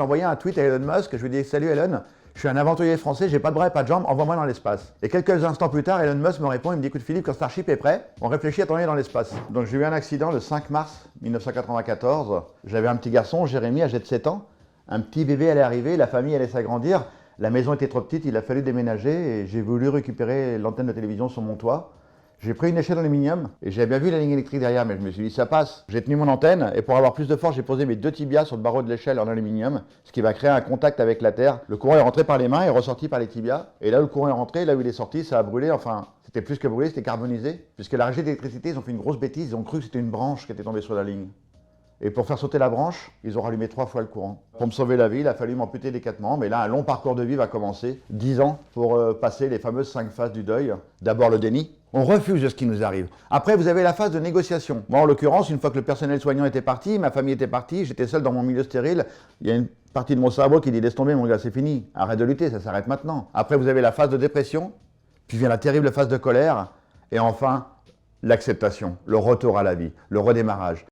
J'ai envoyé un tweet à Elon Musk, je lui ai dit « Salut Elon, je suis un aventurier français, j'ai pas de bras et pas de jambes, envoie-moi dans l'espace. » Et quelques instants plus tard, Elon Musk me répond, il me dit « Écoute Philippe, quand Starship est prêt, on réfléchit à t'envoyer dans l'espace. » Donc j'ai eu un accident le 5 mars 1994. J'avais un petit garçon, Jérémy, âgé de 7 ans. Un petit bébé allait arriver, la famille allait s'agrandir. La maison était trop petite, il a fallu déménager et j'ai voulu récupérer l'antenne de télévision sur mon toit. J'ai pris une échelle d'aluminium et j'avais bien vu la ligne électrique derrière, mais je me suis dit ça passe. J'ai tenu mon antenne et pour avoir plus de force, j'ai posé mes 2 tibias sur le barreau de l'échelle en aluminium, ce qui va créer un contact avec la terre. Le courant est rentré par les mains et ressorti par les tibias. Et là où le courant est rentré, là où il est sorti, ça a brûlé, enfin, c'était plus que brûlé, c'était carbonisé. Puisque la régie d'électricité, ils ont fait une grosse bêtise, ils ont cru que c'était une branche qui était tombée sur la ligne. Et pour faire sauter la branche, ils ont rallumé 3 fois le courant. Pour me sauver la vie, il a fallu m'amputer les 4 membres. Mais là, un long parcours de vie va commencer. 10 ans pour passer les fameuses 5 phases du deuil. D'abord le déni. On refuse ce qui nous arrive. Après, vous avez la phase de négociation. Moi, en l'occurrence, une fois que le personnel soignant était parti, ma famille était partie, j'étais seul dans mon milieu stérile, il y a une partie de mon cerveau qui dit « Laisse tomber mon gars, c'est fini. Arrête de lutter, ça s'arrête maintenant. » Après, vous avez la phase de dépression, puis vient la terrible phase de colère, et enfin, l'acceptation, le retour à la vie, le redémarrage.